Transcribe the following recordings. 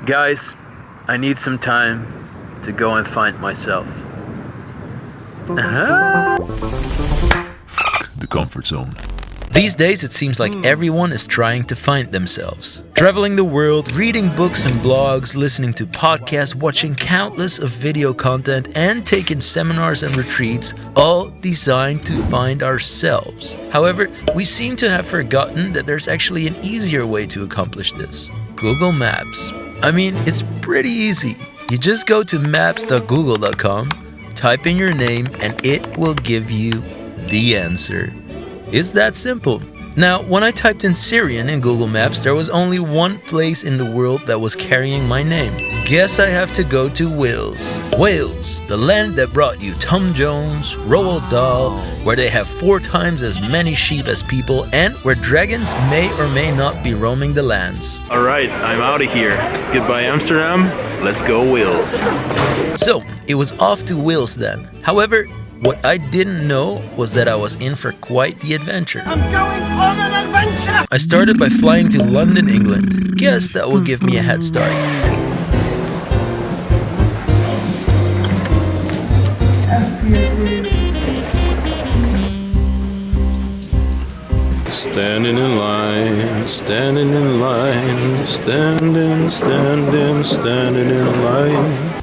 Guys, I need some time to go and find myself. The comfort zone. These days it seems like everyone is trying to find themselves. Traveling the world, reading books and blogs, listening to podcasts, watching countless of video content and taking seminars and retreats, all designed to find ourselves. However, we seem to have forgotten that there's actually an easier way to accomplish this. Google Maps. I mean, it's pretty easy. You just go to maps.google.com, type in your name, and it will give you the answer. It's that simple. Now, when I typed in Cyrion in Google Maps, there was only one place in the world that was carrying my name. Guess I have to go to Wales. Wales, the land that brought you Tom Jones, Roald Dahl, where they have 4 times as many sheep as people, and where dragons may or may not be roaming the lands. Alright, I'm out of here. Goodbye Amsterdam, let's go Wales. So, it was off to Wales then. However, what I didn't know was that I was in for quite the adventure. I'm going on an adventure! I started by flying to London, England. Guess that will give me a head start. Standing in line, standing in line, standing in line.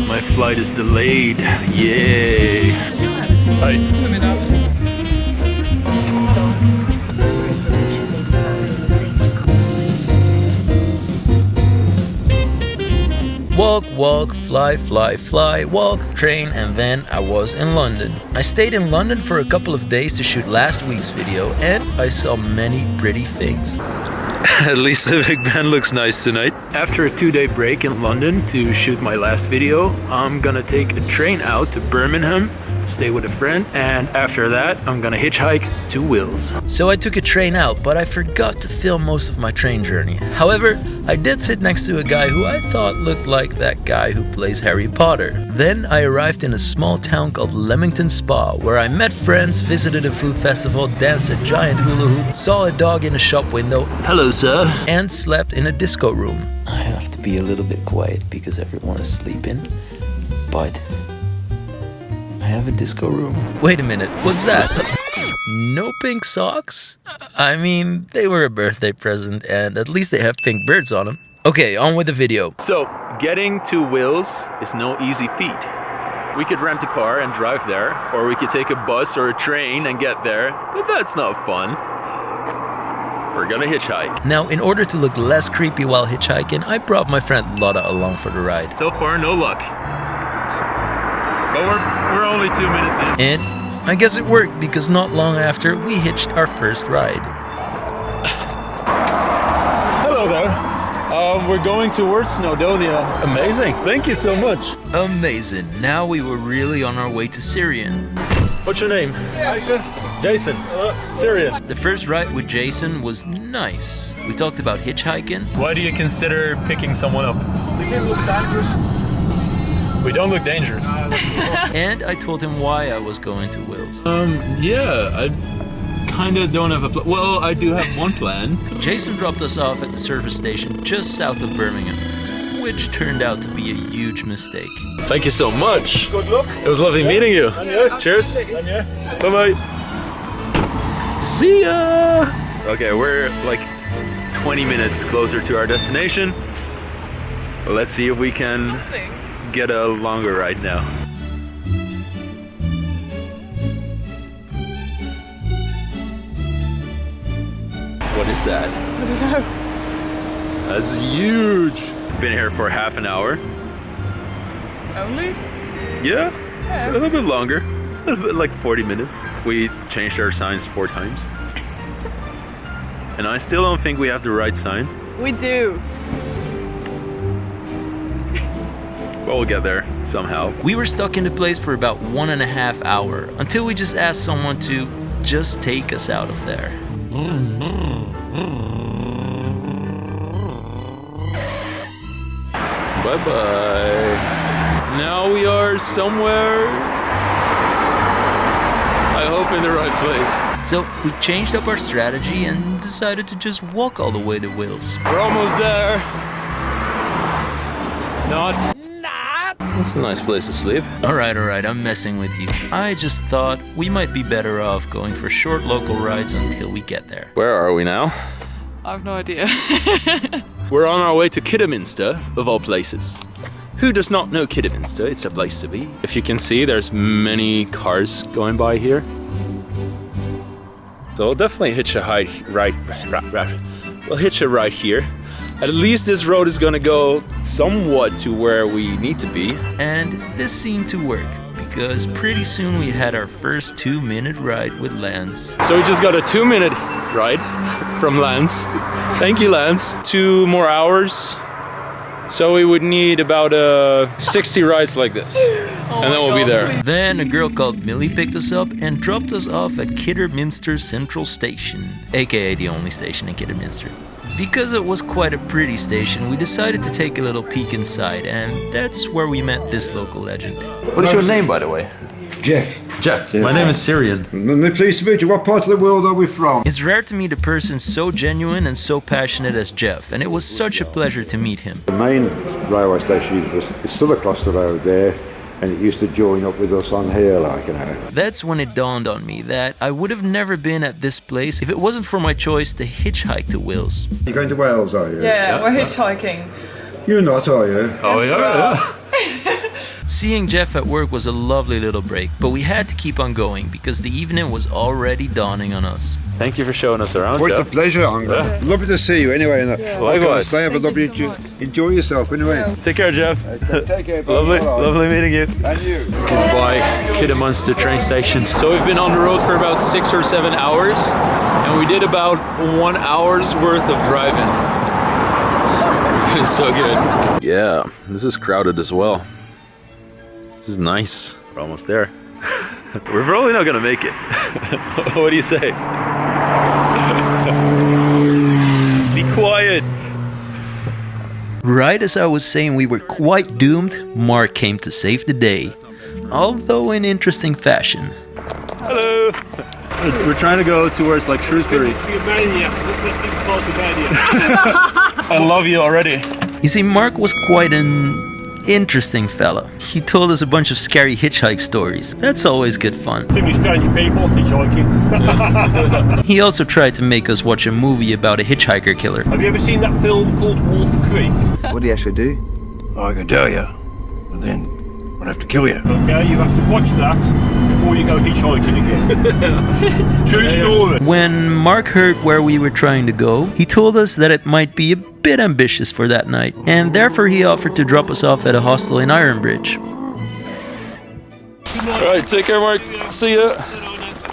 My flight is delayed. Yay. Hi. Walk, walk, fly, fly, fly, walk, train, and then I was in London. I stayed in London for a couple of days to shoot last week's video, and I saw many pretty things. At least the Big Ben looks nice tonight. After a 2-day break in London to shoot my last video, I'm gonna take a train out to Birmingham to stay with a friend, and after that I'm gonna hitchhike to Wales. So I took a train out, but I forgot to film most of my train journey. However, I did sit next to a guy who I thought looked like that guy who plays Harry Potter. Then I arrived in a small town called Leamington Spa, where I met friends, visited a food festival, danced a giant hula hoop, saw a dog in a shop window, Hello sir. and slept in a disco room. I have to be a little bit quiet because everyone is sleeping, but I have a disco room. Wait a minute, what's that? No pink socks? I mean, they were a birthday present and at least they have pink birds on them. Okay, on with the video. So, getting to Wales is no easy feat. We could rent a car and drive there, or we could take a bus or a train and get there, but that's not fun. We're gonna hitchhike. Now, in order to look less creepy while hitchhiking, I brought my friend Lotta along for the ride. So far, no luck. But we're only 2 minutes in. And I guess it worked because not long after, we hitched our first ride. Hello there. We're going towards Snowdonia. Amazing. Thank you so much. Amazing. Now we were really on our way to Cyrion. What's your name? Jason. Cyrion. The first ride with Jason was nice. We talked about hitchhiking. Why do you consider picking someone up? We didn't look dangerous. We don't look dangerous. And I told him why I was going to Wales. Yeah, I kinda don't have a plan. Well, I do have one plan. Jason dropped us off at the service station just south of Birmingham, which turned out to be a huge mistake. Thank you so much. Good luck. It was lovely meeting you. And you. Cheers. And you. Bye-bye. See ya! Okay, we're like 20 minutes closer to our destination. Let's see if we can get a longer ride now. What is that? I don't know. That's huge. Been here for half an hour. Only? Yeah, a little bit longer. A little bit, like 40 minutes. We changed our signs 4 times. And I still don't think we have the right sign. We do. But we'll get there somehow. We were stuck in the place for about 1.5 hours until we just asked someone to just take us out of there. Bye-bye. Now we are somewhere. I hope hope in the right place. So we changed up our strategy and decided to just walk all the way to Wales. We're almost there. Not. That's a nice place to sleep. Alright, I'm messing with you. I just thought we might be better off going for short local rides until we get there. Where are we now? I have no idea. We're on our way to Kidderminster, of all places. Who does not know Kidderminster? It's a place to be. If you can see, there's many cars going by here. So we'll definitely hitch a ride. We'll hitch a ride here. At least this road is gonna go somewhat to where we need to be. And this seemed to work, because pretty soon we had our first 2-minute ride with Lance. So we just got a 2-minute ride from Lance. Thank you, Lance. 2 more hours. So we would need about 60 rides like this. And then we'll be there. Then a girl called Millie picked us up and dropped us off at Kidderminster Central Station, aka the only station in Kidderminster. Because it was quite a pretty station, we decided to take a little peek inside, and that's where we met this local legend. What is your name, by the way? Jeff. Jeff. Yeah. My name is Cyrion. Pleased to meet you. What part of the world are we from? It's rare to meet a person so genuine and so passionate as Jeff, and it was such a pleasure to meet him. The main railway station is still across the road there, and it used to join up with us on here, like, you know. That's when it dawned on me that I would have never been at this place if it wasn't for my choice to hitchhike to Wales. You're going to Wales, are you? Yeah, we're hitchhiking. You're not, are you? Oh, yeah. Seeing Jeff at work was a lovely little break, but we had to keep on going because the evening was already dawning on us. Thank you for showing us around, Well, it's a Jeff. pleasure. Lovely to see you anyway. And Likewise. Stay, have a lovely enjoy yourself anyway. Take care, Jeff. Take care, buddy. Lovely meeting you. And you. Goodbye, Kidderminster train station. So we've been on the road for about 6 or 7 hours, and we did about 1 hour's worth of driving. It's so good. Yeah, this is crowded as well. This is nice. We're almost there. We're probably not gonna make it. What do you say? Be quiet. Right as I was saying we were quite doomed, Mark came to save the day. Although in interesting fashion. Hello. We're trying to go towards like Shrewsbury. I love you already. You see, Mark was quite an interesting fella. He told us a bunch of scary hitchhike stories. That's always good fun. He also tried to make us watch a movie about a hitchhiker killer. Have you ever seen that film called Wolf Creek? What do you actually do? I can tell you, but then I'd have to kill you. Okay, you have to watch that before you go hitchhiking again. True story. When Mark heard where we were trying to go, he told us that it might be a bit ambitious for that night, and therefore he offered to drop us off at a hostel in Ironbridge. Alright, take care, Mark. See ya.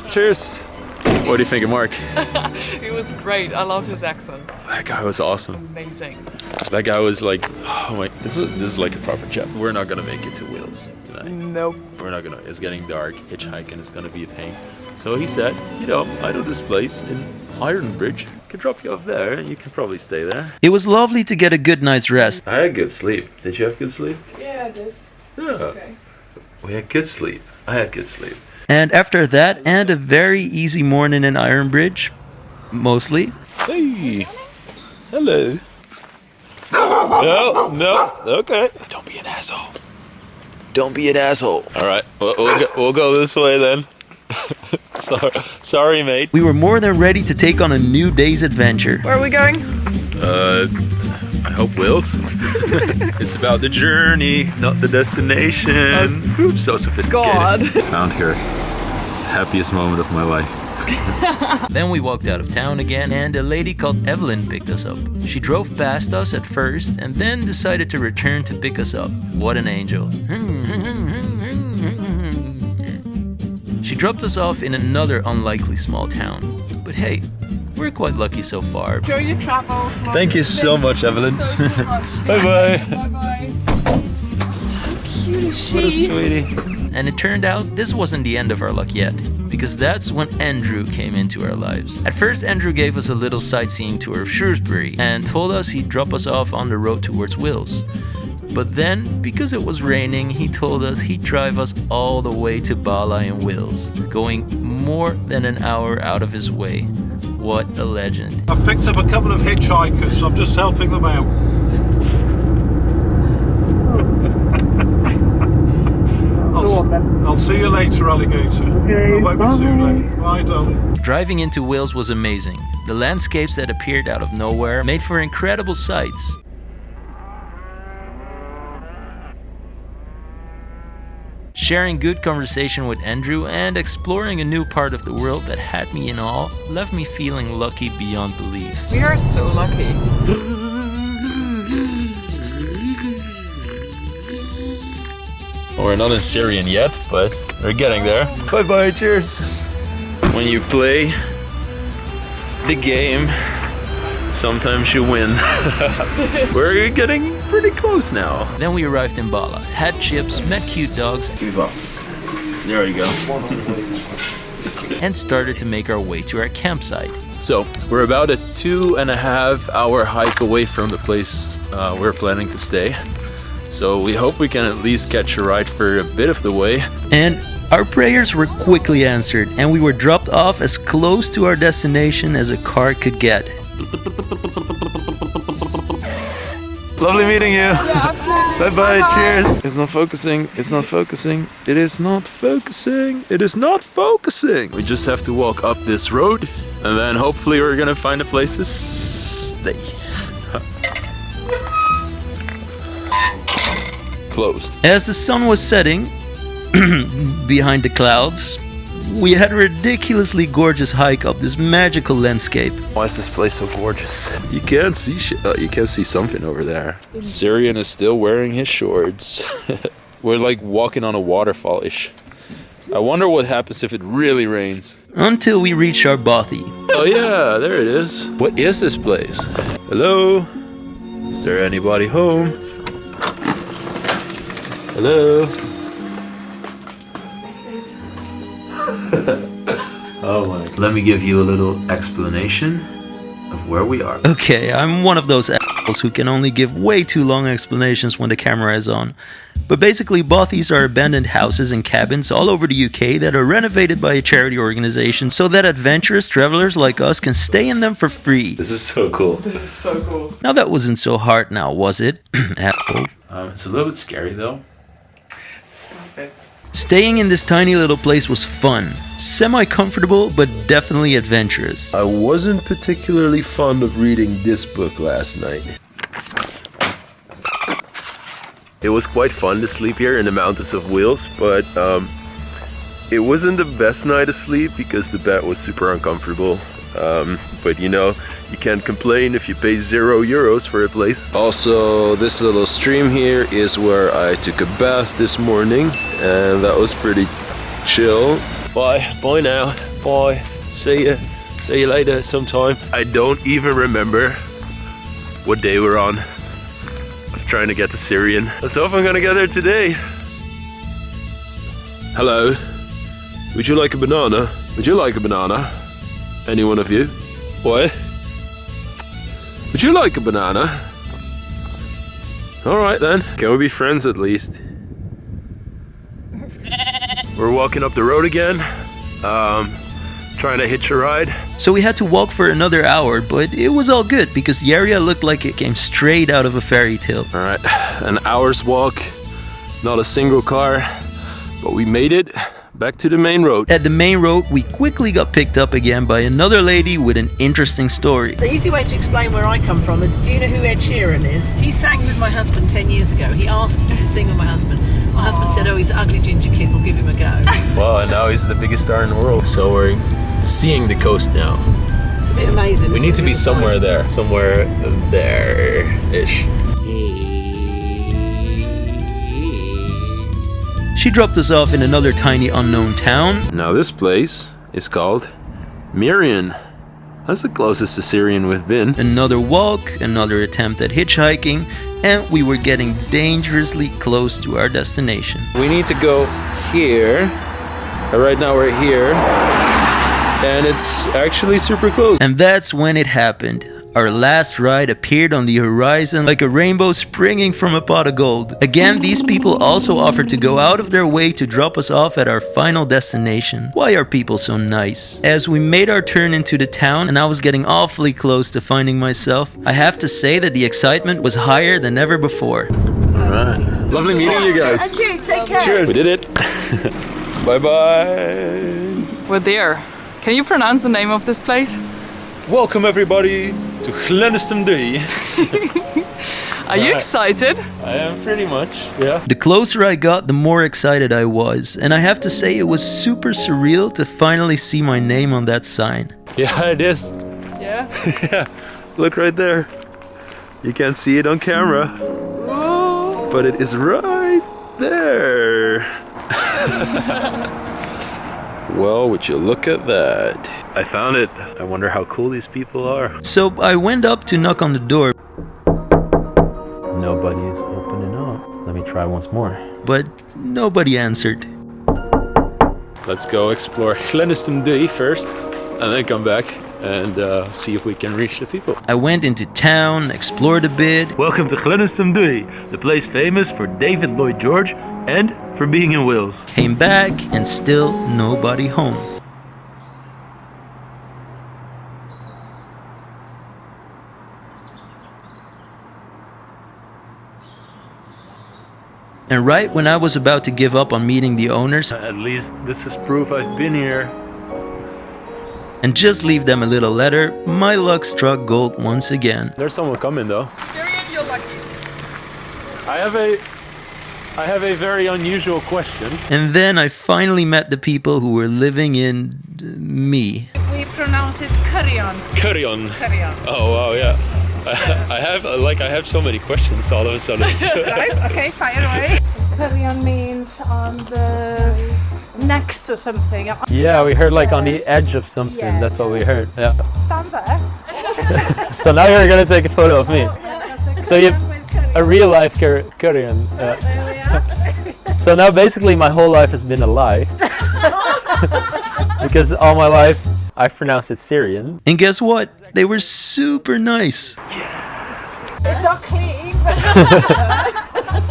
Cheers. What do you think of Mark? It was great. I loved his accent. That guy was awesome. Amazing. That guy was like, oh my, this is like a proper chef. We're not gonna make it to Wales tonight. Nope. We're not gonna, it's getting dark, hitchhiking is gonna be a pain. So he said, you know, I know this place in Ironbridge. I can drop you off there and you can probably stay there. It was lovely to get a good night's rest. I had good sleep. Did you have good sleep? Yeah, I did. Yeah. Okay. We had good sleep. I had good sleep. And after that, and a very easy morning in Ironbridge, mostly, Hey. Hello. No, okay. Don't be an asshole. Don't be an asshole. All right, we'll go this way then. Sorry, mate. we were more than ready to take on a new day's adventure. Where are we going? I hope Wales. It's about the journey, not the destination. Oops, so sophisticated. God. Found here. It's the happiest moment of my life. Then we walked out of town again, and a lady called Evelyn picked us up. She drove past us at first, and then decided to return to pick us up. What an angel. She dropped us off in another unlikely small town. But hey, we're quite lucky so far. Enjoy your travels. Thank you so much, Evelyn. So much. Bye-bye. Bye-bye. How cute is she? What a sweetie. And it turned out this wasn't the end of our luck yet, because that's when Andrew came into our lives. At first, Andrew gave us a little sightseeing tour of Shrewsbury and told us he'd drop us off on the road towards Wales. But then, because it was raining, he told us he'd drive us all the way to Bala in Wales, going more than an hour out of his way. What a legend. I've picked up a couple of hitchhikers, so I'm just helping them out. I'll see you later, alligator. Okay, I won't be too late. Bye, darling. Driving into Wales was amazing. The landscapes that appeared out of nowhere made for incredible sights. Sharing good conversation with Andrew and exploring a new part of the world that had me in awe left me feeling lucky beyond belief. We are so lucky. We're not in Cyrion yet, but we're getting there. Bye bye, cheers. When you play the game, sometimes you win. We're getting pretty close now. Then we arrived in Bala, had chips, met cute dogs, There you go. and started to make our way to our campsite. So we're about a 2.5 hour hike away from the place we're planning to stay. So we hope we can at least catch a ride for a bit of the way. And our prayers were quickly answered, and we were dropped off as close to our destination as a car could get. Lovely meeting you. Yeah, absolutely. Bye-bye, cheers. It's not focusing, it's not focusing, it is not focusing, it is not focusing. We just have to walk up this road, and then hopefully we're gonna find a place to stay. Closed. As the sun was setting behind the clouds, we had a ridiculously gorgeous hike up this magical landscape. Why is this place so gorgeous? You can't see shit. You can see something over there. Cyrion is still wearing his shorts. We're like walking on a waterfall-ish. I wonder what happens if it really rains. Until we reached our bothy. Oh yeah, there it is. What is this place? Hello? Is there anybody home? Hello? Oh my. Let me give you a little explanation of where we are. Okay, I'm one of those assholes who can only give way too long explanations when the camera is on. But basically, bothies are abandoned houses and cabins all over the UK that are renovated by a charity organization so that adventurous travelers like us can stay in them for free. This is so cool. This is so cool. Now that wasn't so hard now, was it? Asshole. It's a little bit scary though. Stop it. Staying in this tiny little place was fun, semi-comfortable, but definitely adventurous. I wasn't particularly fond of reading this book last night. It was quite fun to sleep here in the mountains of Wales, but it wasn't the best night of sleep because the bed was super uncomfortable. But you know, you can't complain if you pay €0 for a place. Also, this little stream here is where I took a bath this morning, and that was pretty chill. Bye now. Bye. See you later sometime. I don't even remember what day we're on of trying to get to Cyrion. Let's hope I'm gonna get there today. Hello. Would you like a banana? Would you like a banana? Any one of you? What? Would you like a banana? Alright then. Can we be friends at least? We're walking up the road again. Trying to hitch a ride. So we had to walk for another hour, but it was all good because the area looked like it came straight out of a fairy tale. Alright, an hour's walk. Not a single car. But we made it. Back to the main road. At the main road, we quickly got picked up again by another lady with an interesting story. The easy way to explain where I come from is, do you know who Ed Sheeran is? He sang with my husband 10 years ago. He asked if he could sing with my husband. My husband said, oh, he's an ugly ginger kid, we'll give him a go. Well, and now he's the biggest star in the world. So we're seeing the coast now. It's a bit amazing. We need to be somewhere there. Somewhere there-ish. She dropped us off in another tiny unknown town. Now this place is called Mirion. That's the closest to Cyrion we've been. Another walk, another attempt at hitchhiking, and we were getting dangerously close to our destination. We need to go here. Right now we're here. And it's actually super close. And that's when it happened. Our last ride appeared on the horizon like a rainbow springing from a pot of gold. Again, these people also offered to go out of their way to drop us off at our final destination. Why are people so nice? As we made our turn into the town and I was getting awfully close to finding myself, I have to say that the excitement was higher than ever before. Alright. Lovely meeting you guys. Okay, take care. Cheers. We did it. Bye-bye. We're there. Can you pronounce the name of this place? Welcome everybody to Llanystumduy. Are you excited? I am pretty much, yeah. The closer I got, the more excited I was, and I have to say it was super surreal to finally see my name on that sign. Yeah, it is. Yeah. Yeah, look right there. You can't see it on camera, but it is right there. Well, would you look at that? I found it. I wonder how cool these people are. So I went up to knock on the door, Nobody is opening up. Let me try once more. but nobody answered. Let's go explore Llanystumduy first, and then come back and see if we can reach the people. I went into town, explored a bit, Welcome to Llanystumduy, the place famous for David Lloyd George and for being in Wales. came back, and still nobody home. And right when I was about to give up on meeting the owners At least this is proof I've been here. and just leave them a little letter, my luck struck gold once again. There's someone coming though. Cyrion, you're lucky. I have a very unusual question. And then I finally met the people who were living in me. We pronounce it Cyrion. Cyrion. Cyrion. Oh wow, yeah. I have so many questions all of a sudden. Right? Okay, fire away. Cyrion means on the next to something. Yeah, we heard like on the edge of something. Yeah. That's what we heard. Yeah. Stand there. So now you're gonna take a photo of me. So you a real life Cyrion. So now basically my whole life has been a lie. Because all my life I've pronounced it Syrian. And guess what? They were super nice. It's not clean.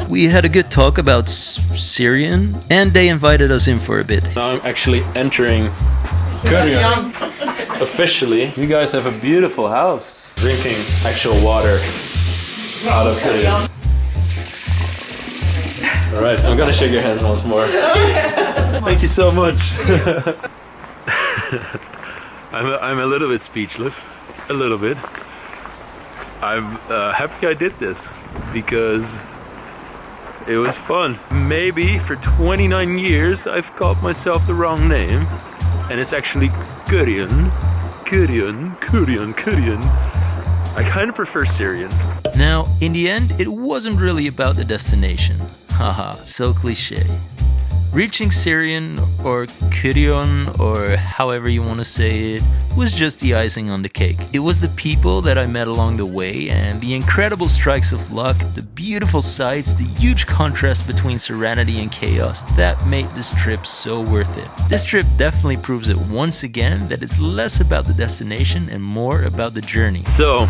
We had a good talk about Cyrion, and they invited us in for a bit. Now I'm actually entering Cyrion. Officially. You guys have a beautiful house. Drinking actual water out of Cyrion. Alright, I'm gonna shake your hands once more. Thank you so much. I'm a little bit speechless. A little bit. I'm happy I did this because it was fun. Maybe for 29 years I've called myself the wrong name, and it's actually Cyrion. I kind of prefer Syrian. Now, in the end, it wasn't really about the destination. Haha, so cliche. Reaching Cyrion, or Cyrion, or however you want to say it, was just the icing on the cake. It was the people that I met along the way, and the incredible strikes of luck, the beautiful sights, the huge contrast between serenity and chaos that made this trip so worth it. This trip definitely proves it once again that it's less about the destination and more about the journey. So,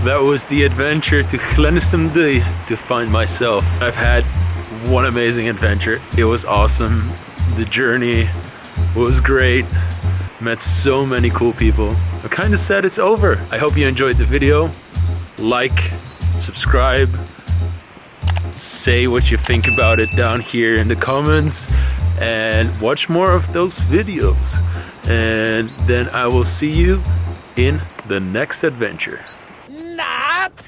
that was the adventure to Llanystumduy to find myself. I've had one amazing adventure. It was awesome. The journey was great. Met so many cool people. I'm kind of sad it's over. I hope you enjoyed the video. Like, subscribe, say what you think about it down here in the comments, and watch more of those videos. And then I will see you in the next adventure.